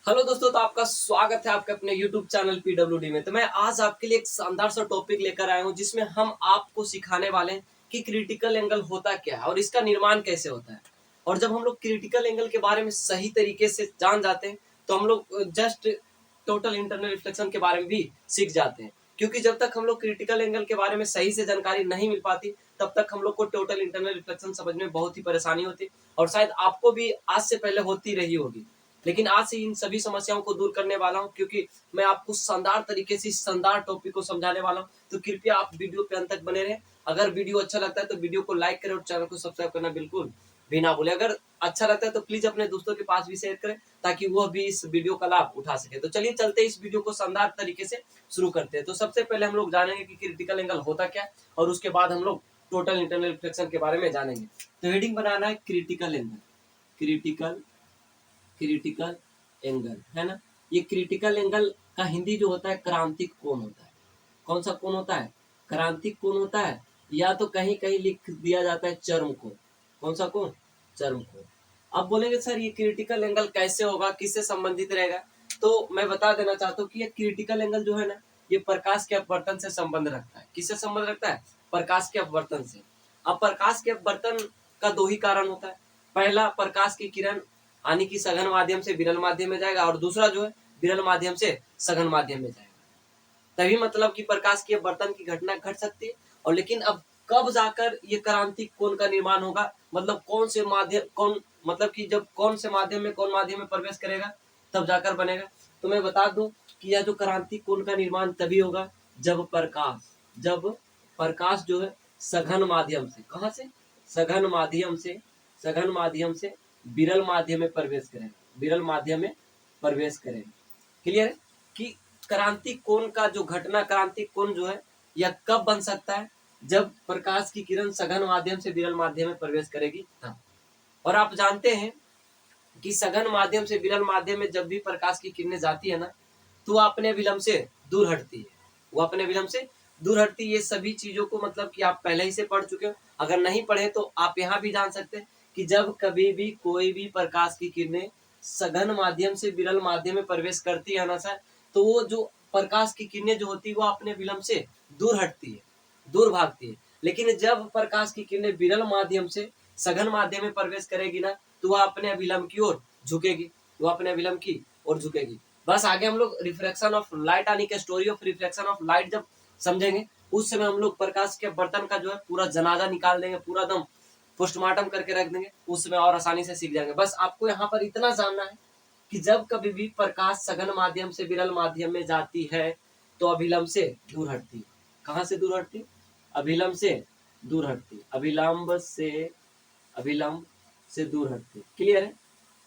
Hello दोस्तों, तो आपका स्वागत है आपके अपने YouTube चैनल PWD में। तो मैं आज आपके लिए एक शानदार सा टॉपिक लेकर आया हूं जिसमें हम आपको सिखाने वाले हैं कि क्रिटिकल एंगल होता क्या है और इसका निर्माण कैसे होता है। और जब हम लोग क्रिटिकल एंगल के बारे में सही तरीके से जान जाते हैं तो हम लोग जस्ट टोटल इंटरनल रिफ्लेक्शन के बारे में भी सीख जाते हैं। क्योंकि जब तक हम लोग क्रिटिकल एंगल के बारे में सही से जानकारी नहीं मिल पाती तब तक हम लोग को टोटल इंटरनल रिफ्लेक्शन समझने में बहुत ही परेशानी होती है और शायद आपको भी आज से पहले होती रही होगी। लेकिन आज से इन सभी समस्याओं को दूर करने वाला हूं, क्योंकि मैं आपको शानदार तरीके से इस शानदार टॉपिक को समझाने वाला हूं। तो कृपया आप वीडियो पे अंत तक बने रहें। अगर वीडियो अच्छा लगता है तो वीडियो को लाइक करें और चैनल को सब्सक्राइब करना बिल्कुल भी ना भूलें। अगर अच्छा लगता है तो प्लीज अपने दोस्तों के पास भी शेयर करें ताकि वह भी इस वीडियो का लाभ उठा सके। तो चलिए चलते हैं, इस वीडियो को शानदार तरीके से शुरू करते हैं। तो सबसे पहले हम लोग जानेंगे कि क्रिटिकल एंगल होता क्या है और उसके बाद हम लोग टोटल इंटरनल रिफ्लेक्शन के बारे में जानेंगे। तो हेडिंग बनाना है critical angle. Critical critical angle है ना। ये क्रिटिकल एंगल का हिंदी जो होता है क्रांतिक कोण होता है। कौन सा कोण होता है? क्रांतिक कोण होता है, या तो कहीं कहीं लिख दिया जाता है चर्म कोण। कौन सा कोण? चर्म कोण। अब बोलेंगे सर ये क्रिटिकल एंगल कैसे होगा, किससे संबंधित रहेगा? तो मैं बता देना चाहता हूँ कि ये क्रिटिकल एंगल जो है ना, ये प्रकाश के अपवर्तन से संबंध रखता है। किससे संबंध रखता है? प्रकाश के अपवर्तन से। अब प्रकाश के अपवर्तन का दो ही कारण होता है। पहला, प्रकाश की किरण यानी कि सघन माध्यम से विरल माध्यम में जाएगा, और दूसरा जो है विरल माध्यम से सघन माध्यम में जाएगा। तभी मतलब कि प्रकाश के अपवर्तन की घटना घट सकती है। और लेकिन अब कब जाकर ये क्रांतिक कोण का निर्माण होगा, मतलब कौन से माध्यम, कौन मतलब कि जब कौन से माध्यम में कौन माध्यम में प्रवेश करेगा तब जाकर बनेगा। तो मैं बता दूं कि यह जो क्रांतिक कोण का निर्माण तभी होगा जब प्रकाश जो है सघन माध्यम से, कहां से? सघन माध्यम से, सघन माध्यम से विरल माध्यम में प्रवेश करेगा। विरल माध्यम में प्रवेश करेगा। क्लियर है कि क्रांतिक कोण का जो घटना, क्रांतिक कोण जो है यह कब बन सकता है? जब प्रकाश की किरण सघन माध्यम से विरल माध्यम में प्रवेश करेगी तब। और आप जानते हैं कि सघन माध्यम से विरल माध्यम में जब भी प्रकाश की किरणें जाती है ना, तो वह अपने विलंब से दूर हटती है। वो अपने विलंब से दूर हटती है। ये सभी चीजों को मतलब कि आप पहले ही से पढ़ चुके हो। अगर नहीं पढ़े तो आप यहाँ भी जान सकते हैं कि जब कभी भी कोई भी प्रकाश की किरणें सघन माध्यम से विरल माध्यम में प्रवेश करती है ना सर, तो वो जो प्रकाश की किरणें जो होती है वो अपने विलंब से दूर हटती है, दूर भागती है। लेकिन जब प्रकाश की किरणें विरल माध्यम से सघन माध्यम में प्रवेश करेगी ना, तो वह अपने अभिलंब की ओर झुकेगी। वो अपने अभिलंब की ओर झुकेगी। बस आगे हम लोग रिफ्रैक्शन ऑफ लाइट यानी कि story of refraction of light जब समझेंगे, उस समय हम लोग प्रकाश के बर्तन का जो है पूरा जनाजा निकाल देंगे, पूरा दम पोस्टमार्टम करके रख देंगे। उस समय और आसानी से सीख जाएंगे। बस आपको यहाँ पर इतना जानना है कि जब कभी भी प्रकाश सघन माध्यम से विरल माध्यम में जाती है तो अभिलंब से दूर हटती है। कहाँ से दूर हटती? अभिलंब से दूर हटती। अभिलंब से दूर हटती। क्लियर है?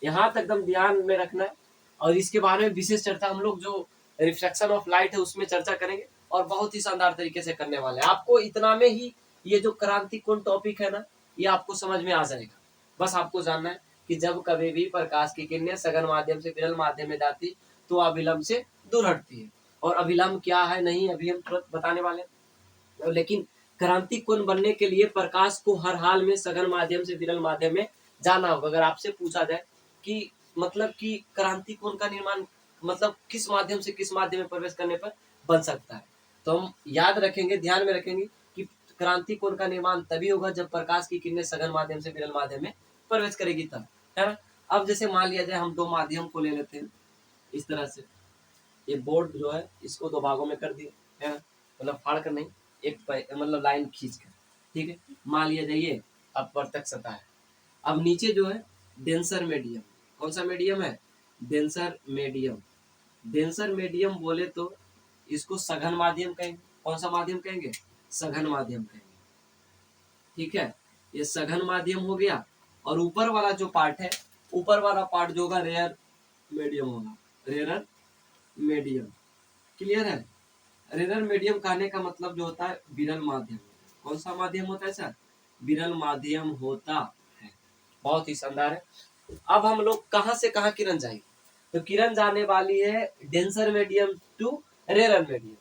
यहाँ तक एकदम ध्यान में रखना है। और इसके बारे में विशेष चर्चा हम लोग जो रिफ्लेक्शन ऑफ लाइट है उसमें चर्चा करेंगे और बहुत ही शानदार तरीके से करने वाले हैं। आपको इतना में ही ये जो क्रांति कोण टॉपिक है ना, ये आपको समझ में आ जाएगा। बस आपको जानना है कि जब कभी भी प्रकाश की किरणें सघन माध्यम से विरल माध्यम में जाती तो अभिलंब से दूर हटती है। और अभिलंब क्या है नहीं अभी हम तुरंत बताने वाले हैं। लेकिन क्रांति कोण बनने के लिए प्रकाश को हर हाल में सघन माध्यम से विरल माध्यम में जाना होगा। अगर आपसे पूछा जाए कि मतलब कि क्रांति कोण का निर्माण मतलब किस माध्यम से किस माध्यम में प्रवेश करने पर बन सकता है, तो हम याद रखेंगे, ध्यान में रखेंगे कि क्रांति कोण का निर्माण तभी होगा जब प्रकाश की किरणें सघन माध्यम से विरल माध्यम में प्रवेश करेगी तब, है ना। अब जैसे मान लिया जाए हम दो माध्यम को ले लेते हैं इस तरह से। ये बोर्ड जो है इसको दो भागों में कर दिए, है ना, मतलब फाड़ कर नहीं, एक मतलब लाइन खींच कर। ठीक है, मान लिया जाइए अपवर्तक सतह है। अब नीचे जो है डेंसर मीडियम। कौन सा मीडियम है? Denser medium. डेंसर मीडियम बोले तो इसको सघन माध्यम कहेंगे। कौन सा माध्यम कहेंगे? सघन माध्यम कहेंगे। ठीक है, ये सघन माध्यम हो गया। और ऊपर वाला जो पार्ट है, ऊपर वाला पार्ट जो होगा रेयर मीडियम होगा। Rare medium. क्लियर है? रेयर मीडियम कहने का मतलब जो होता है विरल माध्यम। कौन सा माध्यम होता है सर? विरल माध्यम होता है। बहुत ही शानदार है। अब हम लोग कहां से कहां किरण जाएगी? तो किरण जाने वाली है denser medium to rare medium,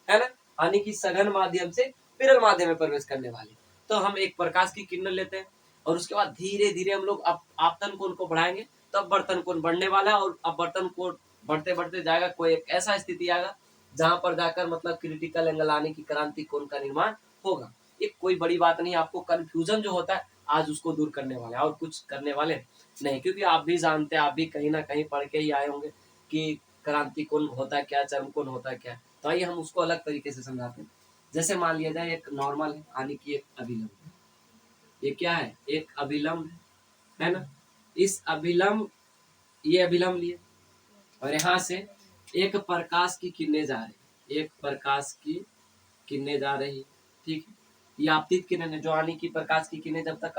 है ना, यानी कि सघन माध्यम से विरल माध्यम में प्रवेश करने वाली। तो हम एक प्रकाश की किरण लेते हैं और उसके बाद धीरे धीरे हम लोग आपतन कोण को बढ़ाएंगे तब वर्तन कोण बढ़ने वाला है। और अब वर्तन कोण बढ़ते बढ़ते जाएगा, कोई एक ऐसा स्थिति आएगा जहां पर जाकर मतलब क्रिटिकल एंगल आने की क्रांति कोण का निर्माण होगा। ये कोई बड़ी बात नहीं, आपको कंफ्यूजन जो होता है आज उसको दूर करने वाले हैं और कुछ करने वाले नहीं, क्योंकि आप भी जानते हैं, आप भी कहीं ना कहीं पढ़ के ही आए होंगे कि क्रांति कोण होता है क्या, चरम कोण होता है क्या। तो आइए हम उसको अलग तरीके से समझाते हैं। जैसे मान लिया जाए एक नॉर्मल है यानी कि एक अभिलंब है। ये क्या है, एक अभिलंब है ना। इस अभिलंब, ये अभिलंब लिए और यहाँ से एक प्रकाश की किरणें जा रही, एक प्रकाश की किरणें जा रही, ठीक है। ये आपतित किरण है, जो आने की प्रकाश की किरणें जब तक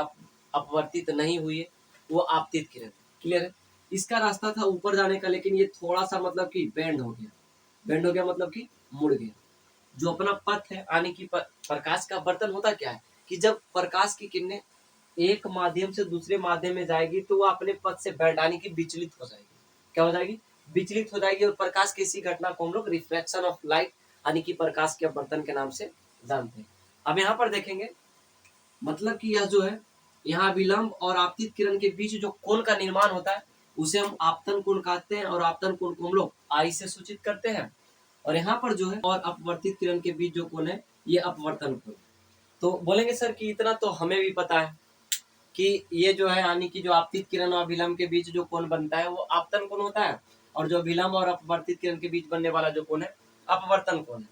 अपवर्तित नहीं हुई है वो आपतित किरण, क्लियर है। इसका रास्ता था ऊपर जाने का, लेकिन ये थोड़ा सा मतलब कि बेंड हो गया। बेंड हो गया मतलब कि मुड़ गया। जो अपना पथ है आने की प्रकाश का वर्तन होता क्या है कि जब प्रकाश की किरणें एक माध्यम से दूसरे माध्यम में जाएगी तो वो अपने पथ से बेंड यानी कि विचलित हो जाएगी। क्या हो जाएगी, विचलित हो जाएगी। और प्रकाश की इसी घटना को हम लोग रिफ्लेक्शन ऑफ लाइट यानी कि प्रकाश के अपवर्तन के नाम से जानते हैं। अब यहाँ पर देखेंगे मतलब कि यह जो है, यहाँ विलंब और आपतित किरण के बीच जो कोण का निर्माण होता है उसे हम आपतन कोण कहते हैं, और आपतन कोण को हम लोग आई से सूचित करते हैं। और यहाँ पर जो है और अपवर्तित किरण के बीच जो कोण है ये अपवर्तन कोण। तो बोलेंगे सर कि इतना तो हमें भी पता है कि ये जो है यानी कि जो आपतित किरण और विलंब के बीच जो कोण बनता है वो आपतन कोण होता है, और जो विलंब और अपवर्तित किरण के बीच बनने वाला जो कोण है अपवर्तन कोण है।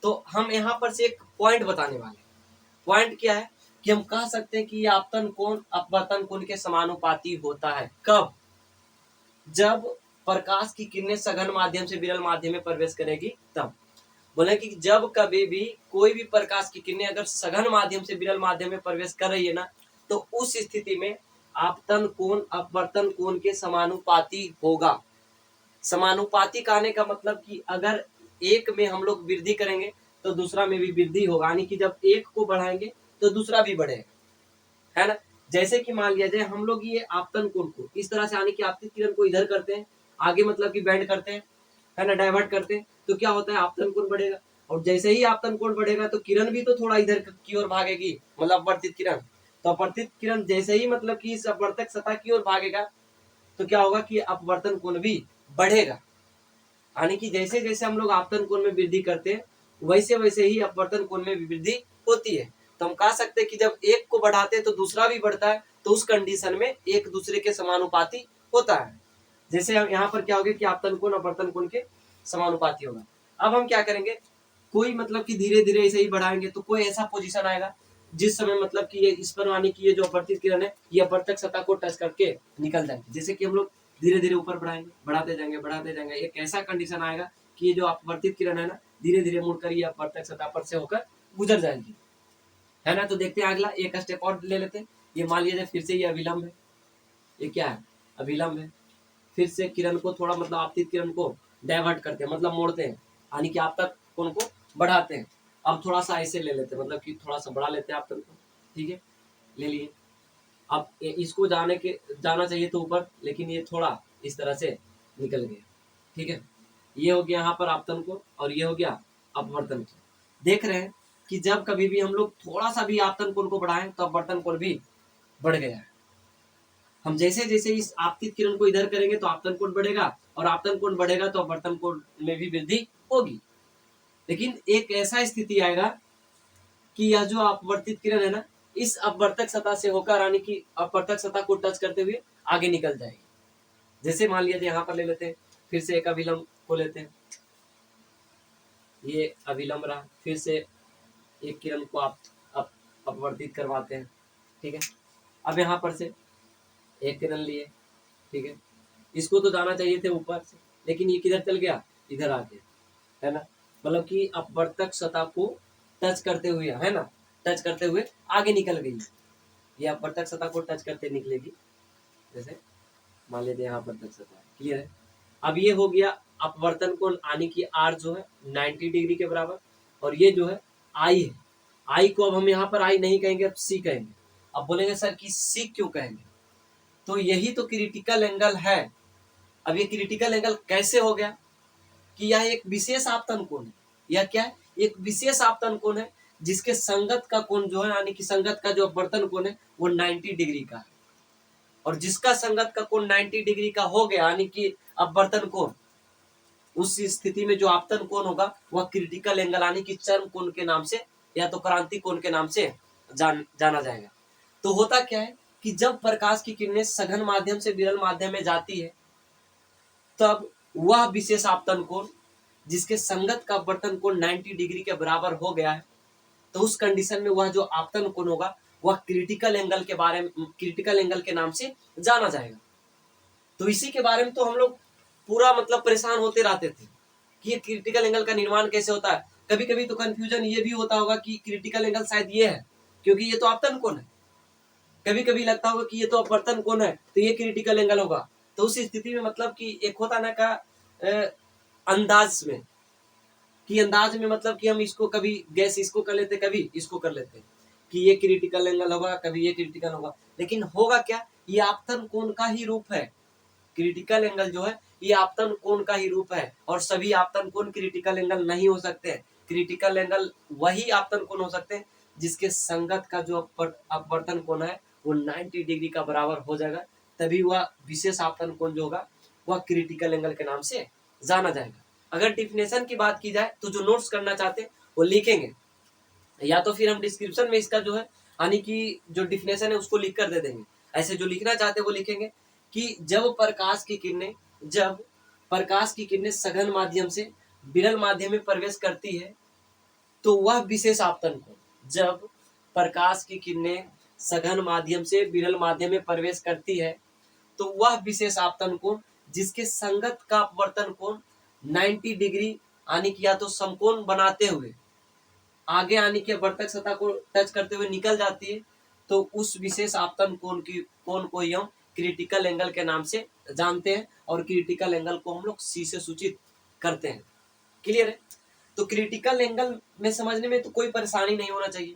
तो हम यहाँ पर से एक पॉइंट बताने वाले हैं। पॉइंट क्या है कि हम कह सकते हैं कि ये आपतन कोण अपवर्तन कोण के समानुपाती होता है। कब, जब प्रकाश की किरणें सघन माध्यम से विरल माध्यम में प्रवेश करेगी तब। बोले कि जब कभी भी कोई भी प्रकाश की किरणें अगर सघन माध्यम से विरल माध्यम में प्रवेश कर रही है ना, तो उस स्थिति में आपतन कोण अपवर्तन कोण के समानुपाती होगा। समानुपाती कहने का मतलब कि अगर एक में हम लोग वृद्धि करेंगे तो दूसरा में भी वृद्धि होगा, यानी कि जब एक को बढ़ाएंगे तो दूसरा भी बढ़ेगा, है ना। जैसे कि मान लिया जाए हम लोग ये आपतन कोण को इस तरह से यानी कि आपतित किरण को इधर करते हैं, आगे मतलब कि बेंड करते हैं, है ना, डाइवर्ट करते हैं, तो क्या होता है आपतन कोण बढ़ेगा। और जैसे ही आपतन कोण बढ़ेगा तो किरण भी तो थोड़ा इधर की ओर भागेगी, मतलब अपवर्तित किरण। तो अपवर्तित किरण जैसे ही मतलब कि इस अपवर्तक सतह की ओर भागेगा तो क्या होगा कि अपवर्तन कोण भी बढ़ेगा। यानी कि जैसे जैसे हम लोग आपतन कोण में वृद्धि करते हैं वैसे वैसे ही अपवर्तन कोण में भी वृद्धि होती है। तो हम कह सकते हैं कि जब एक को बढ़ाते हैं तो दूसरा भी बढ़ता है, तो उस कंडीशन में एक दूसरे के समानुपाती होता है। जैसे यहाँ पर क्या होगा कि आपतन कोण अपवर्तन कोण के समानुपाती होगा। अब हम क्या करेंगे, कोई मतलब कि धीरे धीरे ऐसे ही बढ़ाएंगे तो कोई ऐसा पोजीशन आएगा जिस समय मतलब कि ये इस पर यानी कि ये जो अपवर्तित किरण है ये अपवर्तक सतह को टच करके निकल जाएंगे। जैसे कि हम लोग धीरे धीरे ऊपर बढ़ाएंगे, बढ़ाते जाएंगे बढ़ाते जाएंगे, एक ऐसा कंडीशन आएगा कि ये जो अपवर्तित किरण है ना धीरे धीरे मुड़कर ये अपवर्तक सतह पर से होकर गुजर जाएंगी, है ना। तो देखते हैं अगला एक स्टेप और ले लेते हैं। ये मान लिया जाए फिर से ये अभिलंब है, ये क्या है, अभिलंब है। फिर से किरण को थोड़ा मतलब आपतित किरण को डाइवर्ट करते हैं, मतलब मोड़ते हैं, यानी कि आपतन कोण को बढ़ाते हैं। अब थोड़ा सा ऐसे ले लेते हैं, मतलब कि थोड़ा सा बढ़ा लेते हैं आपतन को, ठीक है, ले लिए। अब इसको जाना चाहिए तो ऊपर, लेकिन ये थोड़ा इस तरह से निकल गया, ठीक है। ये हो गया यहाँ पर आपतन कोण और ये हो गया अपवर्तन कोण। देख रहे हैं कि जब कभी भी हम लोग थोड़ा सा भी आपतन कोण को बढ़ाएं तो अपवर्तन कोण भी बढ़ गया है। हम जैसे जैसे इस आपतित किरण को इधर करेंगे तो आपतन कोण बढ़ेगा, और आपतन कोण बढ़ेगा तो अपवर्तन कोण में भी वृद्धि होगी। लेकिन एक ऐसा स्थिति आएगा कि यह जो अपवर्तित किरण है ना इस अपवर्तक सतह से होकर यानी कि अपवर्तक सतह को टच करते हुए आगे निकल जाएगी। जैसे मान लिया यहाँ पर ले लेते हैं, फिर से एक अभिलंब को लेते हैं, ये अभिलंब रहा, फिर से एक किरण को आप अपवर्तित करवाते हैं, ठीक है। अब यहाँ पर से एक किरण लिए, ठीक है, इसको तो जाना चाहिए थे ऊपर से, लेकिन ये किधर चल गया, इधर आ गया, है ना। मतलब कि अपवर्तक सतह को टच करते हुए, है ना, टच करते हुए आगे निकल गई। ये अपवर्तक सतह को टच करते निकलेगी, जैसे मान लेते यहाँ पर तक सतह है, क्लियर है। अब ये हो गया अपवर्तन कोण आने की आर जो है 90 डिग्री के बराबर, और ये जो है आई है। आई को अब हम यहाँ पर आई नहीं कहेंगे, अब सी कहेंगे। अब बोलेंगे सर कि सी क्यों कहेंगे, तो यही तो क्रिटिकल एंगल है। अब ये क्रिटिकल एंगल कैसे हो गया कि यह एक विशेष आपतन कोण है। यह क्या है, एक विशेष आपतन कोण है जिसके संगत का कोण जो है यानी कि संगत का जो अपवर्तन कोण है वो 90 डिग्री का है। और जिसका संगत का कोण 90 डिग्री का हो गया यानी कि अपवर्तन कोण, उस स्थिति में जो आपतन कोण होगा वह क्रिटिकल एंगल यानी कि चरम कोण के नाम से या तो क्रांति कोण के नाम से जाना जाएगा। तो होता क्या है कि जब प्रकाश की किरणें सघन माध्यम से विरल माध्यम में जाती है तब वह विशेष आपतन कोण जिसके संगत का अपवर्तन कोण 90 डिग्री के बराबर हो गया है, तो उस कंडीशन में वह जो आपतन कोण होगा वह क्रिटिकल एंगल के नाम से जाना जाएगा। तो इसी के बारे में तो हम लोग पूरा मतलब परेशान होते रहते थे कि ये क्रिटिकल एंगल का निर्माण कैसे होता है। कभी कभी तो कंफ्यूजन ये भी होता होगा कि क्रिटिकल एंगल शायद ये है क्योंकि ये तो आपतन कोण है, कभी कभी लगता होगा कि ये तो अपवर्तन कोण है तो ये क्रिटिकल एंगल होगा। तो उस स्थिति में मतलब कि एक होता ना का अंदाज में मतलब कि हम इसको कभी गैस इसको कर लेते कभी इसको कर लेते कि ये क्रिटिकल एंगल होगा कभी ये क्रिटिकल होगा, लेकिन होगा क्या, ये आपतन कोण का ही रूप है। क्रिटिकल एंगल जो है ये आपतन कोण का ही रूप है और सभी आपतन कोण क्रिटिकल एंगल नहीं हो सकते। क्रिटिकल एंगल वही आपतन कोण हो सकते हैं जिसके संगत का जो अपवर्तन कोण है वो 90 डिग्री का बराबर हो जाएगा, तभी वह विशेष आपतन कोण जो होगा वह क्रिटिकल एंगल के नाम से जाना जाएगा। अगर डिफिनेशन की बात की जाए तो जो नोट्स करना चाहते हैं वो लिखेंगे या तो फिर हम डिस्क्रिप्शन में इसका जो है यानी कि जो डिफिनेशन है उसको लिख कर दे देंगे। ऐसे जो लिखना चाहते हैं वो लिखेंगे कि जब प्रकाश की किरणें सघन माध्यम से विरल माध्यम में प्रवेश करती है तो वह विशेष आपतन कोण, जब प्रकाश की किरणें सघन माध्यम से विरल माध्यम में प्रवेश करती है तो वह विशेष आपतन कोण जिसके संगत का अपवर्तन कोण 90 डिग्री यानी कि या तो समकोण बनाते हुए आगे आने के वर्तक सतह को टच करते हुए निकल जाती है, तो उस विशेष आपतन कोण को ही हम क्रिटिकल एंगल के नाम से जानते हैं और क्रिटिकल एंगल को हम लोग सी से सूचित करते हैं। क्लियर है? तो क्रिटिकल एंगल में समझने में तो कोई परेशानी नहीं होना चाहिए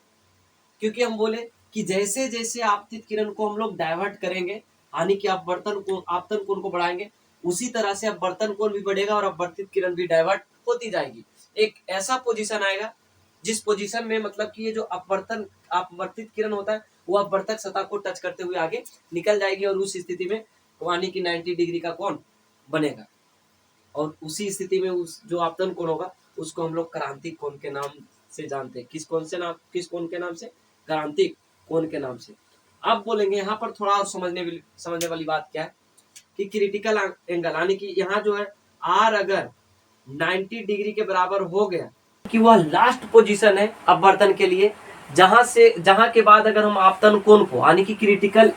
क्योंकि हम बोले कि जैसे जैसे आपतित किरण को हम लोग डाइवर्ट करेंगे यानी कि आपतन कोण को बढ़ाएंगे उसी तरह से अपवर्तन कोण भी बढ़ेगा और अपवर्तित किरण भी डाइवर्ट होती जाएगी। एक ऐसा पोजीशन आएगा जिस पोजीशन में मतलब कि ये जो अपवर्तित किरण होता है वो अपवर्तक सतह को टच करते हुए आगे निकल जाएगी और उस स्थिति में यानी कि 90 डिग्री का कोण बनेगा और उसी स्थिति में उस जो आपतन कोण होगा उसको हम लोग क्रांतिक कोण के नाम से जानते हैं। किस कोण के नाम से? क्रांतिक कोण के नाम से। अब बोलेंगे यहाँ पर थोड़ा और समझने वाली बात क्या है कि क्रिटिकल एंगल यानी कि यहाँ जो है आर अगर 90 डिग्री के बराबर हो गया कि वह लास्ट पोजीशन है अपवर्तन के लिए, जहां के बाद अगर हम आपतन कोण को यानी कि क्रिटिकल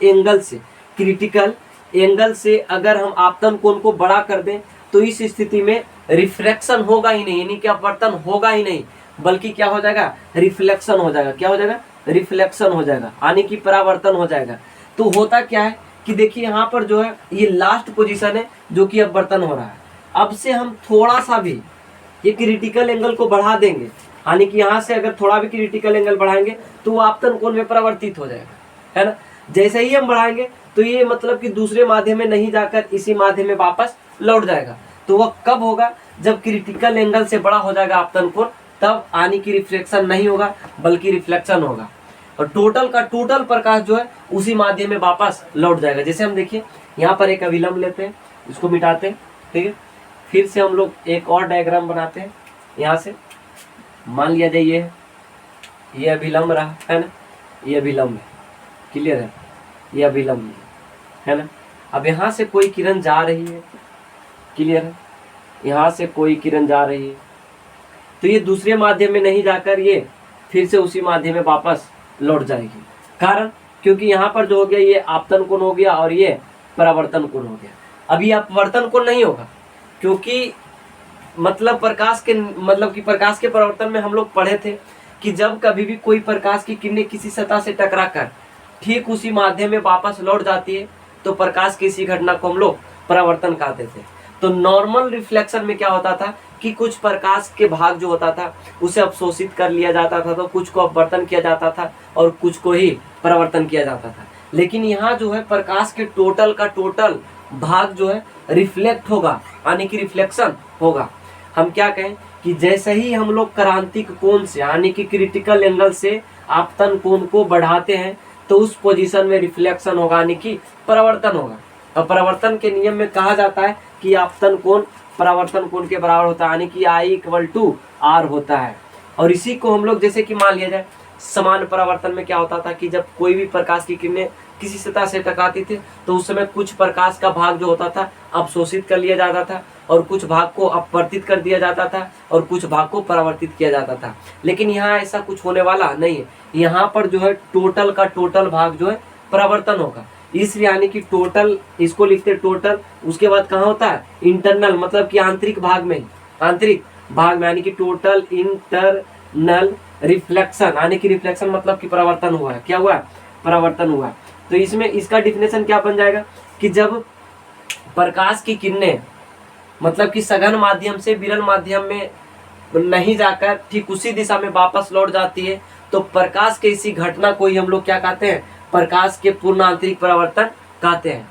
एंगल से अगर हम आपतन कोण को बड़ा कर दें तो इस स्थिति में रिफ्रैक्शन होगा ही नहीं यानी कि अपवर्तन होगा ही नहीं बल्कि क्या हो जाएगा, रिफ्लेक्शन हो जाएगा। क्या हो जाएगा? रिफ्लेक्शन हो जाएगा यानी कि परावर्तन हो जाएगा। तो होता क्या है कि देखिए यहाँ पर जो है ये लास्ट पोजीशन है जो कि अपवर्तन हो रहा है। अब से हम थोड़ा सा भी ये क्रिटिकल एंगल को बढ़ा देंगे यानी कि यहाँ से अगर थोड़ा भी क्रिटिकल एंगल बढ़ाएंगे तो वो आपतन कोण में परिवर्तित हो जाएगा, है ना। जैसे ही हम बढ़ाएंगे तो ये मतलब कि दूसरे माध्यम में नहीं जाकर इसी माध्यम में वापस लौट जाएगा। तो वह कब होगा? जब क्रिटिकल एंगल से बड़ा हो जाएगा आपतन कोण, तब यानी कि रिफ्लेक्शन नहीं होगा बल्कि रिफ्लेक्शन होगा और टोटल प्रकाश जो है उसी माध्यम में वापस लौट जाएगा। जैसे हम देखिए यहाँ पर एक अभिलंब लेते हैं, इसको मिटाते हैं, ठीक है। फिर से हम लोग एक और डायग्राम बनाते हैं। यहाँ से मान लिया जाए ये अभिलंब रहा, है ना, ये अभिलंब है, क्लियर है, ये अभिलंब है ना। अब यहाँ से कोई किरण जा रही है, क्लियर है, यहाँ से कोई किरण जा रही है तो ये दूसरे माध्यम में नहीं जाकर ये फिर से उसी माध्यम में वापस लौट जाएगी। कारण क्योंकि यहाँ पर जो हो गया ये आपतन कोण हो गया और ये परावर्तन कोण हो गया। अभी अपवर्तन कोण नहीं होगा क्योंकि मतलब प्रकाश के परावर्तन में हम लोग पढ़े थे कि जब कभी भी कोई प्रकाश की किरणें किसी सतह से टकराकर ठीक उसी माध्यम में वापस लौट जाती है तो प्रकाश की इसी घटना को हम लोग परावर्तन कहते थे। तो नॉर्मल रिफ्लेक्शन में क्या होता था कि कुछ प्रकाश के भाग जो होता था उसे अवशोषित कर लिया जाता था, तो कुछ को अपवर्तन किया जाता था और कुछ को ही परावर्तन किया जाता था। लेकिन यहाँ जो है प्रकाश के टोटल का टोटल भाग जो है रिफ्लेक्ट होगा यानी कि रिफ्लेक्शन होगा। हम क्या कहें कि जैसे ही हम लोग क्रांतिक कोण से यानी कि क्रिटिकल एंगल से आपतन कोण को बढ़ाते हैं तो उस पोजीशन में रिफ्लेक्शन होगा, यानी कि परावर्तन होगा। और परावर्तन के नियम में कहा जाता है कि आपतन कोण परावर्तन कोण के बराबर होता है, यानी कि I = R होता है। और इसी को हम लोग जैसे कि मान लिया जाए समान परावर्तन में क्या होता था कि जब कोई भी प्रकाश की किरणें किसी सतह से टकराती थी तो उस समय कुछ प्रकाश का भाग जो होता था अवशोषित कर लिया जाता था और कुछ भाग को अपवर्तित कर दिया जाता था और कुछ भाग को परावर्तित किया जाता था। लेकिन यहाँ ऐसा कुछ होने वाला नहीं है, यहाँ पर जो है टोटल का टोटल भाग जो है परावर्तन होगा। इसलिए यानी कि टोटल, इसको लिखते टोटल, उसके बाद कहाँ होता है इंटरनल, मतलब कि आंतरिक भाग में, आंतरिक भाग में, यानी कि टोटल इंटरनल रिफ्लेक्शन, यानी कि रिफ्लेक्शन मतलब कि परावर्तन हुआ है। क्या हुआ है? परावर्तन हुआ है। तो इसमें इसका डिफिनेशन क्या बन जाएगा कि जब प्रकाश की किरणें मतलब कि सघन माध्यम से विरल माध्यम में नहीं जाकर ठीक उसी दिशा में वापस लौट जाती है तो प्रकाश के इसी घटना को ही हम लोग क्या कहते हैं? प्रकाश के पूर्ण आंतरिक परावर्तन कहते हैं।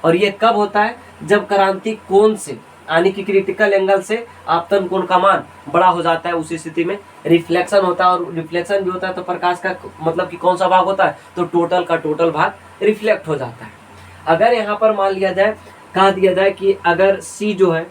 और ये कब होता है? जब क्रांतिक कोण से, यानी कि क्रिटिकल एंगल से आपतन कोण का मान बड़ा हो जाता है, उसी स्थिति में रिफ्लेक्शन होता है। और रिफ्लेक्शन भी होता है तो प्रकाश का मतलब कि कौन सा भाग होता है? तो टोटल का टोटल भाग रिफ्लेक्ट हो जाता है। अगर यहाँ पर मान लिया जाए, कह दिया जाए कि अगर C जो है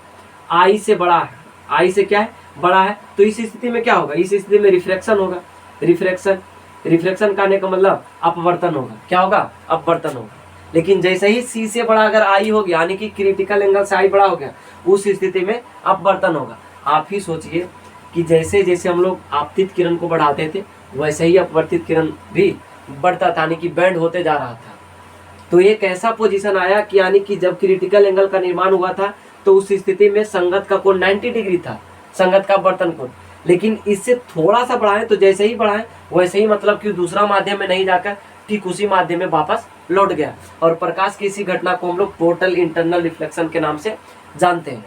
I से बड़ा है, I से क्या है? बड़ा है, तो इस स्थिति में क्या होगा? इस स्थिति में रिफ्लेक्शन होगा। रिफ्लेक्शन कहने का मतलब अपवर्तन होगा। क्या होगा? अपवर्तन होगा। लेकिन जैसे ही C से बड़ा अगर I हो गया, यानी कि क्रिटिकल एंगल से I बड़ा हो गया, उस स्थिति में अपवर्तन होगा। आप ही सोचिए कि जैसे जैसे हम लोग आपतित किरण को बढ़ाते थे वैसे ही अपवर्तित किरण भी बढ़ता था, यानी कि बैंड होते जा रहा था। तो एक ऐसा पोजीशन आया कि यानी कि जब क्रिटिकल एंगल का निर्माण हुआ था तो उस स्थिति में संगत का कोण 90 डिग्री था, संगत का अपवर्तन कोण। लेकिन इससे थोड़ा सा बढ़ाएं तो जैसे ही बढ़ाएं वैसे ही मतलब कि दूसरा माध्यम में नहीं जाकर ठीक उसी माध्यम में वापस लौट गया। और प्रकाश की इसी घटना को हम लोग टोटल इंटरनल रिफ्लेक्शन के नाम से जानते हैं।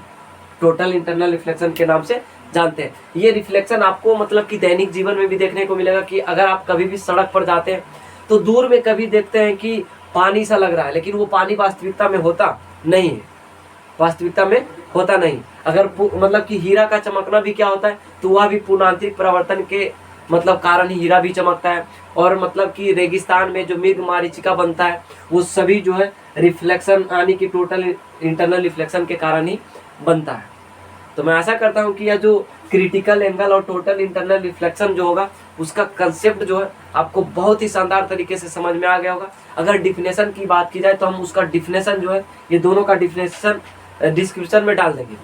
टोटल इंटरनल रिफ्लेक्शन के नाम से जानते हैं। ये रिफ्लेक्शन आपको मतलब कि दैनिक जीवन में भी देखने को मिलेगा कि अगर आप कभी भी सड़क पर जाते हैं तो दूर में कभी देखते हैं कि पानी सा लग रहा है, लेकिन वो पानी वास्तविकता में होता नहीं है, वास्तविकता में होता नहीं। अगर मतलब कि हीरा का चमकना भी क्या होता है? तो वह भी पूर्णांतरिक परावर्तन के मतलब कारण ही हीरा भी चमकता है। और मतलब कि रेगिस्तान में जो मृग मरीचिका बनता है वो सभी जो है रिफ्लेक्शन यानी कि टोटल इंटरनल रिफ्लेक्शन के कारण ही बनता है। तो मैं आशा करता हूँ कि यह जो क्रिटिकल एंगल और टोटल इंटरनल रिफ्लेक्शन जो होगा उसका कंसेप्ट जो है आपको बहुत ही शानदार तरीके से समझ में आ गया होगा। अगर डिफिनेशन की बात की जाए तो हम उसका डिफिनेशन जो है ये दोनों का डिफिनेशन डिस्क्रिप्शन में डाल देंगे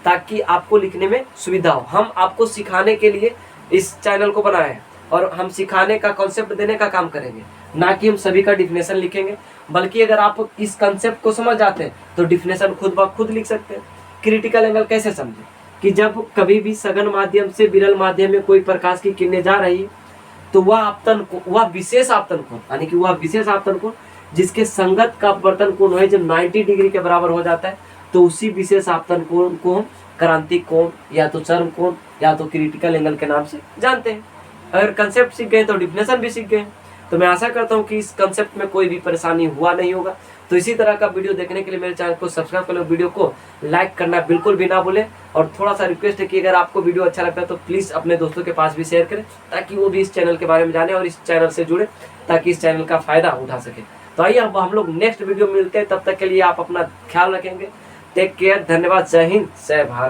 ताकि आपको लिखने में सुविधा हो। हम आपको सिखाने के लिए इस चैनल को बनाए हैं और हम सिखाने का कॉन्सेप्ट देने का काम करेंगे, ना कि हम सभी का डिफिनेशन लिखेंगे। बल्कि अगर आप इस कंसेप्ट को समझ जाते हैं तो डिफिनेशन खुद ब खुद लिख सकते हैं। क्रिटिकल एंगल कैसे समझे कि जब कभी भी सघन माध्यम से विरल माध्यम में कोई प्रकाश की किरणें जा रही है तो वह विशेष आपतन कोण, यानी कि वह विशेष आपतन कोण जिसके संगत का अपवर्तन कोण है जब 90 डिग्री के बराबर हो जाता है तो उसी विशेष आपतन कोण को हम क्रांतिक कोण या तो चरम कोण या तो क्रिटिकल एंगल के नाम से जानते हैं। अगर कंसेप्ट सीख गए तो डिफिनेशन भी सीख गए। तो मैं आशा करता हूँ कि इस कंसेप्ट में कोई भी परेशानी हुआ नहीं होगा। तो इसी तरह का वीडियो देखने के लिए मेरे चैनल को सब्सक्राइब कर लो, वीडियो को लाइक करना बिल्कुल भी ना भूलें। और थोड़ा सा रिक्वेस्ट है कि अगर आपको वीडियो अच्छा लगता है तो प्लीज़ अपने दोस्तों के पास भी शेयर करें ताकि वो भी इस चैनल के बारे में जाने और इस चैनल से जुड़े ताकि इस चैनल का फ़ायदा उठा सके। तो आइए अब हम लोग नेक्स्ट वीडियो मिलते हैं, तब तक के लिए आप अपना ख्याल रखेंगे। टेक केयर, धन्यवाद, जय हिंद, जय भारत।